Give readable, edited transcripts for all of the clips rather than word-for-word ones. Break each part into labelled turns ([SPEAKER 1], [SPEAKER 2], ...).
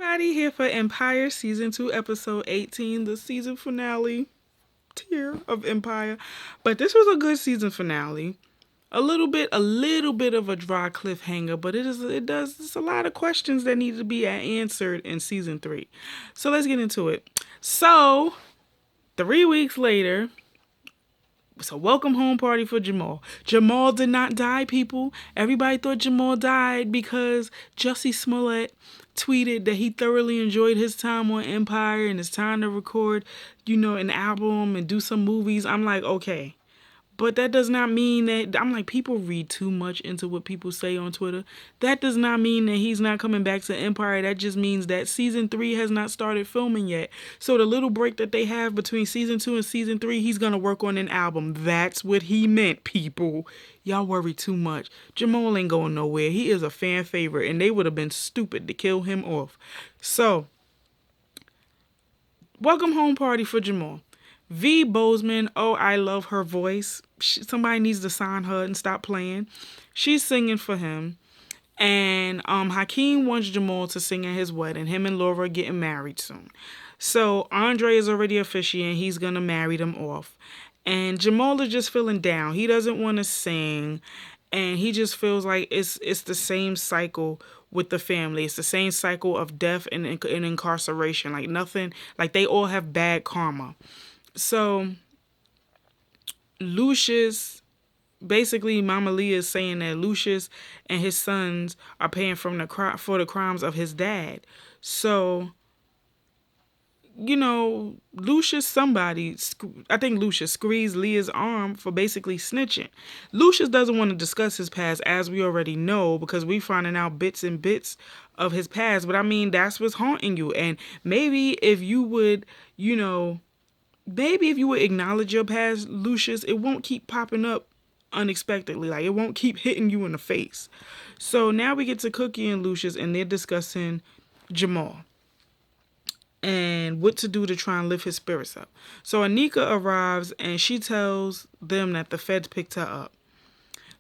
[SPEAKER 1] Everybody here for Empire Season 2, Episode 18, the season finale tier of Empire. But this was a good season finale. A little bit of a dry cliffhanger, but it's a lot of questions that need to be answered in season 3. So let's get into it. So 3 weeks later, it's a welcome home party for Jamal. Jamal did not die, people. Everybody thought Jamal died because Jussie Smollett tweeted that he thoroughly enjoyed his time on Empire and it's time to record, an album and do some movies. I'm like, okay. But that does not mean that, I'm like, people read too much into what people say on Twitter. That does not mean that he's not coming back to Empire. That just means that season 3 has not started filming yet. So the little break that they have between season 2 and season 3, he's going to work on an album. That's what he meant, people. Y'all worry too much. Jamal ain't going nowhere. He is a fan favorite, and they would have been stupid to kill him off. So, welcome home party for Jamal. V. Bozeman, oh, I love her voice. Somebody needs to sign her and stop playing. She's singing for him. And Hakeem wants Jamal to sing at his wedding. Him and Laura are getting married soon. So Andre is already officiating. He's going to marry them off. And Jamal is just feeling down. He doesn't want to sing. And he just feels like it's the same cycle with the family. It's the same cycle of death and incarceration. Like nothing, like they all have bad karma. So, Lucius, basically Mama Leah is saying that Lucius and his sons are paying for the crimes of his dad. So, Lucius, I think Lucius squeezed Leah's arm for basically snitching. Lucius doesn't want to discuss his past, as we already know, because we're finding out bits and bits of his past. But I mean, that's what's haunting you. And maybe if you would, acknowledge your past, Lucius, it won't keep popping up unexpectedly. Like, it won't keep hitting you in the face. So now we get to Cookie and Lucius, and they're discussing Jamal and what to do to try and lift his spirits up. So Anika arrives, and she tells them that the feds picked her up.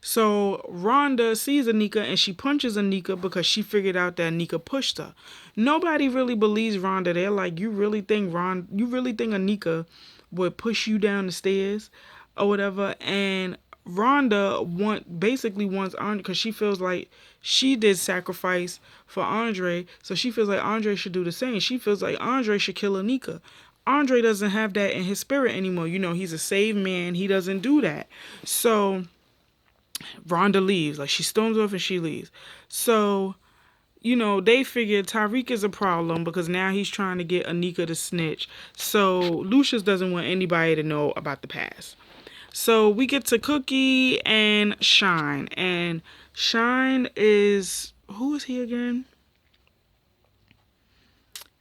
[SPEAKER 1] So Rhonda sees Anika and she punches Anika because she figured out that Anika pushed her. Nobody really believes Rhonda. They're like, you really think Anika would push you down the stairs or whatever? And Rhonda basically wants Andre because she feels like she did sacrifice for Andre, so she feels like Andre should do the same. She feels like Andre should kill Anika. Andre doesn't have that in his spirit anymore. He's a saved man. He doesn't do that. So Rhonda leaves. Like, she storms off and she leaves. So, they figured Tariq is a problem because now he's trying to get Anika to snitch. So Lucius doesn't want anybody to know about the past. So we get to Cookie and Shine. And Shine is, who is he again?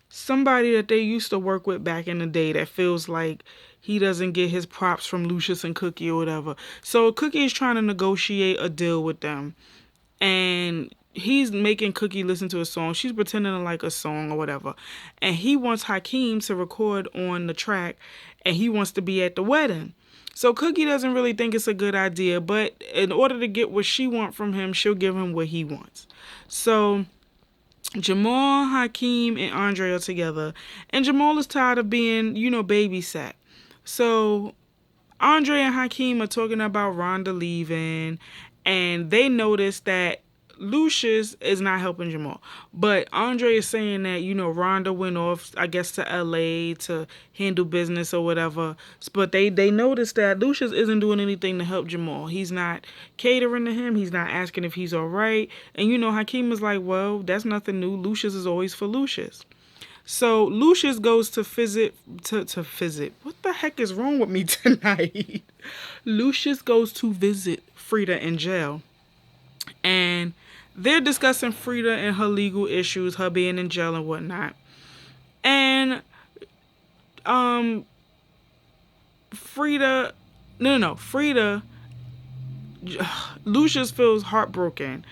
[SPEAKER 1] Somebody that they used to work with back in the day that feels like he doesn't get his props from Lucius and Cookie or whatever. So Cookie is trying to negotiate a deal with them. And he's making Cookie listen to a song. She's pretending to like a song or whatever. And he wants Hakeem to record on the track. And he wants to be at the wedding. So Cookie doesn't really think it's a good idea. But in order to get what she wants from him, she'll give him what he wants. So Jamal, Hakeem, and Andre are together. And Jamal is tired of being, babysat. So Andre and Hakeem are talking about Rhonda leaving, and they notice that Lucius is not helping Jamal. But Andre is saying that, Rhonda went off, I guess, to LA to handle business or whatever. But they notice that Lucius isn't doing anything to help Jamal. He's not catering to him. He's not asking if he's all right. And, Hakeem is like, well, that's nothing new. Lucius is always for Lucius. So Lucius goes to visit. What the heck is wrong with me tonight? Lucius goes to visit Frida in jail. And they're discussing Frida and her legal issues, her being in jail and whatnot. And Frida, Lucius feels heartbroken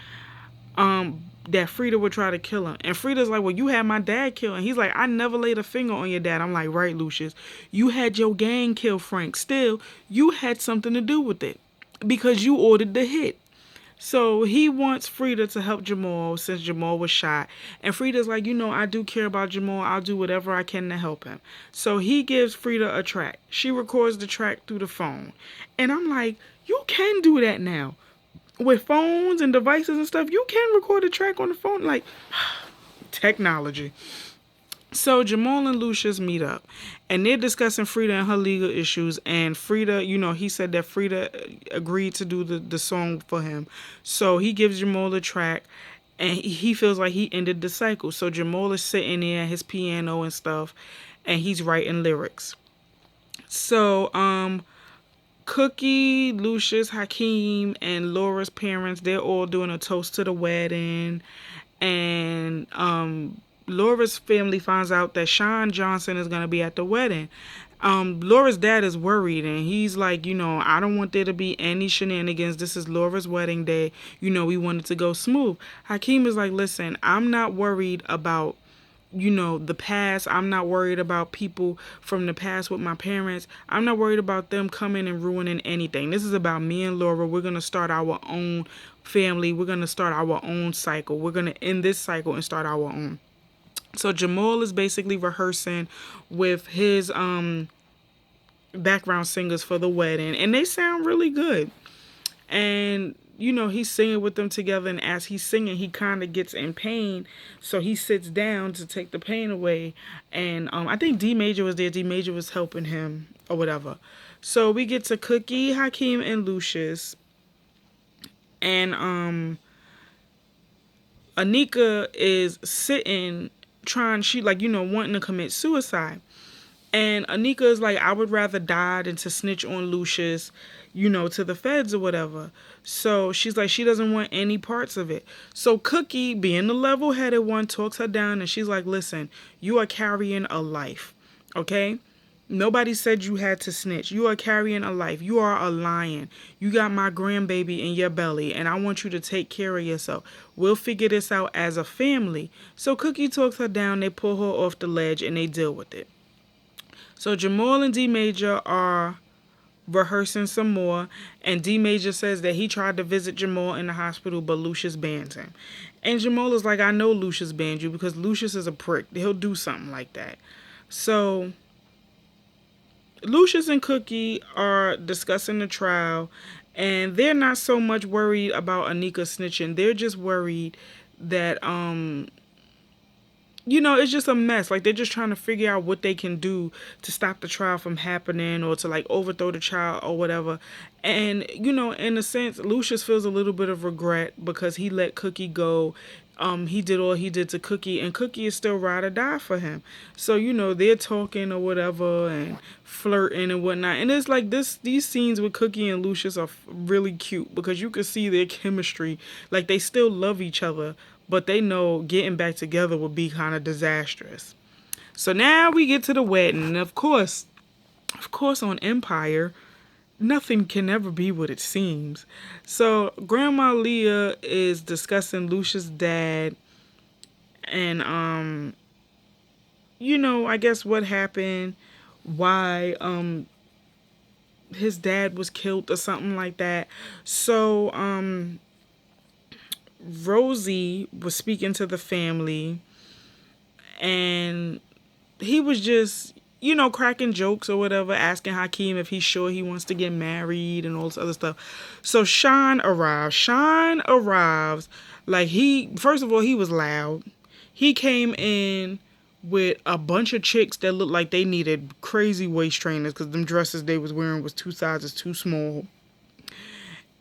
[SPEAKER 1] that Frida would try to kill him. And Frida's like, well, you had my dad killed. And he's like, I never laid a finger on your dad. I'm like, right, Lucius. You had your gang kill Frank. Still, you had something to do with it because you ordered the hit. So he wants Frida to help Jamal since Jamal was shot. And Frida's like, I do care about Jamal. I'll do whatever I can to help him. So he gives Frida a track. She records the track through the phone. And I'm like, you can do that now. With phones and devices and stuff, you can record a track on the phone. Like, technology. So Jamal and Lucius meet up, and they're discussing Frida and her legal issues. And Frida, he said that Frida agreed to do the song for him. So he gives Jamal the track, and he feels like he ended the cycle. So Jamal is sitting there at his piano and stuff, and he's writing lyrics. So Cookie, Lucius, Hakeem, and Laura's parents, they're all doing a toast to the wedding. And Laura's family finds out that Sean Johnson is going to be at the wedding. Laura's dad is worried, and he's like, I don't want there to be any shenanigans. This is Laura's wedding day. We want it to go smooth. Hakeem is like, listen, I'm not worried about the past. I'm not worried about people from the past with my parents. I'm not worried about them coming and ruining anything. This is about me and Laura. We're going to start our own family. We're going to start our own cycle. We're going to end this cycle and start our own. So Jamal is basically rehearsing with his background singers for the wedding, and they sound really good. And he's singing with them together, and as he's singing, he kind of gets in pain, so he sits down to take the pain away. And I think D Major was there. D Major was helping him or whatever. So we get to Cookie, Hakeem, and Lucius, and Anika is sitting trying, she wanting to commit suicide. And Anika is like, I would rather die than to snitch on Lucius, to the feds or whatever. So she's like, she doesn't want any parts of it. So Cookie, being the level-headed one, talks her down, and she's like, listen, you are carrying a life, okay? Nobody said you had to snitch. You are carrying a life. You are a lion. You got my grandbaby in your belly, and I want you to take care of yourself. We'll figure this out as a family. So Cookie talks her down. They pull her off the ledge, and they deal with it. So Jamal and D Major are rehearsing some more, and D Major says that he tried to visit Jamal in the hospital, but Lucius banned him. And Jamal is like, I know Lucius banned you because Lucius is a prick. He'll do something like that. So Lucius and Cookie are discussing the trial, and they're not so much worried about Anika snitching. They're just worried that it's just a mess. Like, they're just trying to figure out what they can do to stop the trial from happening, or to overthrow the trial or whatever. And in a sense, Lucius feels a little bit of regret because he let Cookie go. He did all he did to Cookie, and Cookie is still ride or die for him. So they're talking or whatever and flirting and whatnot. And it's like these scenes with Cookie and Lucius are really cute because you can see their chemistry. Like, they still love each other, but they know getting back together would be kind of disastrous. So now we get to the wedding. And of course, on Empire, nothing can ever be what it seems. So Grandma Leah is discussing Lucius' dad and, I guess what happened, why his dad was killed or something like that. So Rosie was speaking to the family, and he was just, cracking jokes or whatever, asking Hakeem if he's sure he wants to get married and all this other stuff. So Sean arrives. Like, first of all, he was loud. He came in with a bunch of chicks that looked like they needed crazy waist trainers because them dresses they was wearing was 2 sizes too small.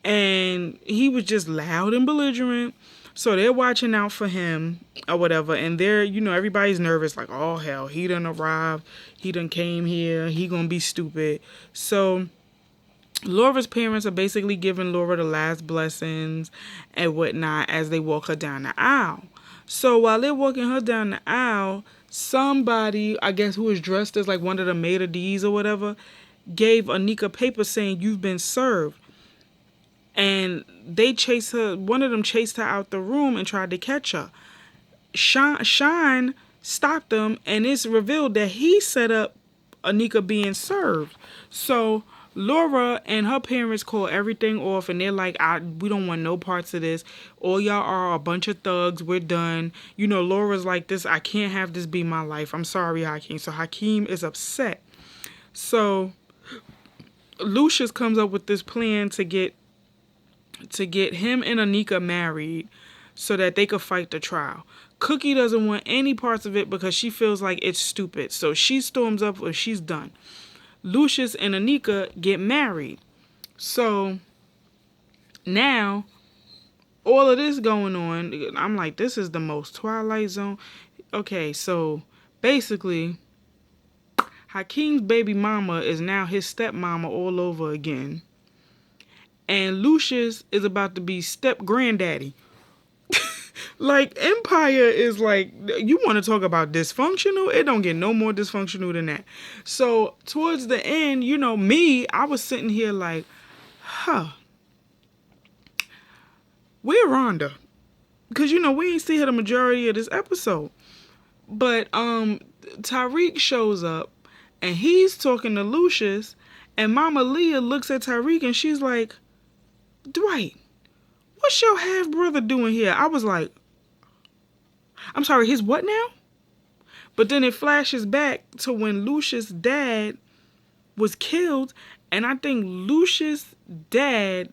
[SPEAKER 1] And he was just loud and belligerent. So they're watching out for him or whatever. And they're, everybody's nervous. Like, oh, hell, he done arrived. He done came here. He gonna be stupid. So Laura's parents are basically giving Laura the last blessings and whatnot as they walk her down the aisle. So while they're walking her down the aisle, somebody, I guess, who was dressed as like one of the maitre d's or whatever, gave Anika paper saying, you've been served. And they chased her. One of them chased her out the room and tried to catch her. Shine stopped them, and it's revealed that he set up Anika being served. So Laura and her parents call everything off, and they're like, we don't want no parts of this. All y'all are a bunch of thugs. We're done. You know, Laura's like this. I can't have this be my life. I'm sorry, Hakeem. So Hakeem is upset. So Lucius comes up with this plan to get him and Anika married so that they could fight the trial. Cookie doesn't want any parts of it because she feels like it's stupid. So she storms up and she's done. Lucius and Anika get married. So now all of this going on, I'm like, this is the most Twilight Zone. Okay, so basically Hakeem's baby mama is now his stepmama all over again. And Lucius is about to be step granddaddy. Like, Empire is like, you want to talk about dysfunctional? It don't get no more dysfunctional than that. So, towards the end, you know, I was sitting here like, where Rhonda? Because, you know, we ain't see her the majority of this episode. But, Tyreek shows up, and he's talking to Lucius, and Mama Leah looks at Tyreek, and she's like, Dwight, what's your half-brother doing here? I was like, I'm sorry, his what now? But then it flashes back to when Lucius' dad was killed, and I think Lucius' dad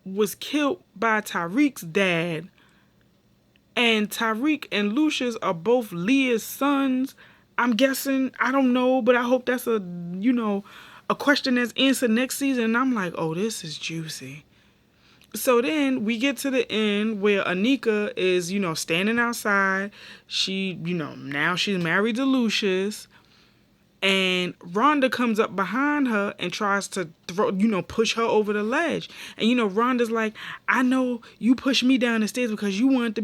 [SPEAKER 1] was killed by Tyreek's dad, and Tyreek and Lucius are both Leah's sons. I'm guessing, I don't know, but I hope that's a question that's answered next season. And I'm like, oh, this is juicy. So then we get to the end where Anika is, standing outside. She, now she's married to Lucius. And Rhonda comes up behind her and tries to push her over the ledge. And, Rhonda's like, I know you pushed me down the stairs because you wanted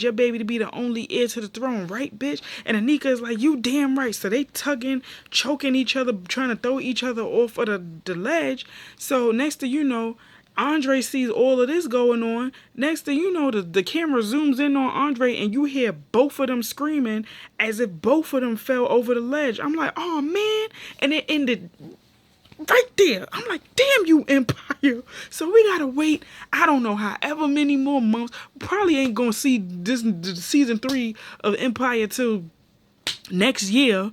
[SPEAKER 1] your baby to be the only heir to the throne, right, bitch? And Anika is like, you damn right. So they tugging, choking each other, trying to throw each other off of the ledge. So next thing you know, Andre sees all of this going on. Next thing you know, the camera zooms in on Andre and you hear both of them screaming as if both of them fell over the ledge. I'm like, oh man. And it ended right there. I'm like, damn you, Empire. So we gotta wait, I don't know, however many more months. Probably ain't gonna see this season 3 of Empire till next year.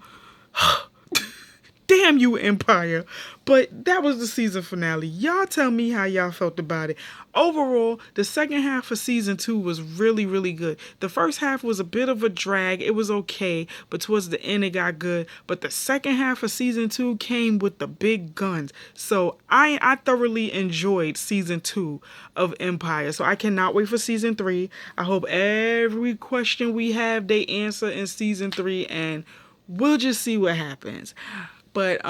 [SPEAKER 1] Damn you, Empire. But that was the season finale. Y'all tell me how y'all felt about it. Overall, the second half of season 2 was really, really good. The first half was a bit of a drag. It was okay, but towards the end it got good. But the second half of season 2 came with the big guns. So I thoroughly enjoyed season 2 of Empire. So I cannot wait for season 3. I hope every question we have they answer in season 3, and we'll just see what happens. But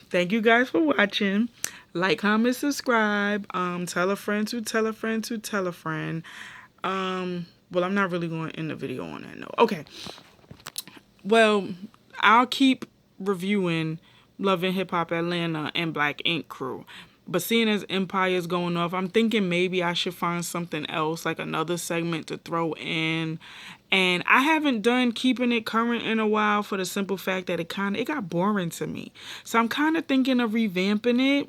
[SPEAKER 1] thank you guys for watching. Like, comment, subscribe. Tell a friend to tell a friend to tell a friend. Well, I'm not really going to end the video on that note. Okay. Well, I'll keep reviewing Love and Hip Hop Atlanta and Black Ink Crew. But seeing as Empire's going off, I'm thinking maybe I should find something else, like another segment to throw in. And I haven't done Keeping It Current in a while for the simple fact that it got boring to me. So I'm kind of thinking of revamping it.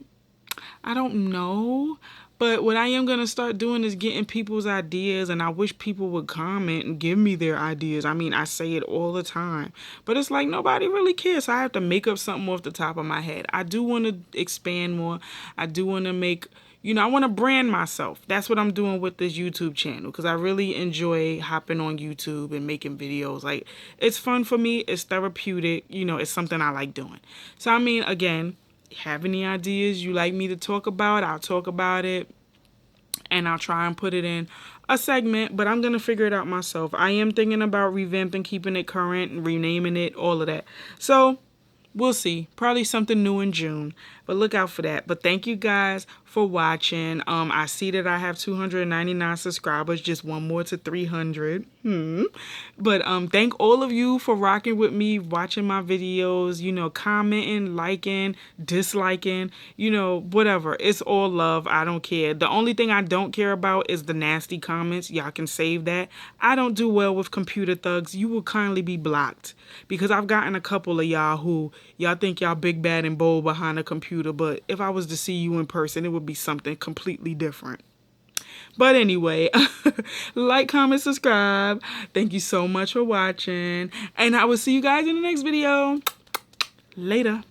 [SPEAKER 1] I don't know. But what I am going to start doing is getting people's ideas, and I wish people would comment and give me their ideas. I mean, I say it all the time, but it's like nobody really cares. So I have to make up something off the top of my head. I do want to expand more. I do want to make, I want to brand myself. That's what I'm doing with this YouTube channel, because I really enjoy hopping on YouTube and making videos. Like, it's fun for me. It's therapeutic. It's something I like doing. So, I mean, again, have any ideas you like me to talk about, I'll talk about it, and I'll try and put it in a segment, but I'm going to figure it out myself. I am thinking about revamping, Keeping It Current, and renaming it, all of that. So, we'll see. Probably something new in June, but look out for that. But thank you guys for watching. I see that I have 299 subscribers, just one more to 300. But thank all of you for rocking with me, watching my videos, commenting, liking, disliking, whatever. It's all love. I don't care. The only thing I don't care about is the nasty comments. Y'all can save that. I don't do well with computer thugs. You will kindly be blocked, because I've gotten a couple of y'all who y'all think y'all big, bad, and bold behind a computer computer, but if I was to see you in person, it would be something completely different. But anyway, like, comment, subscribe. Thank you so much for watching, and I will see you guys in the next video. Later.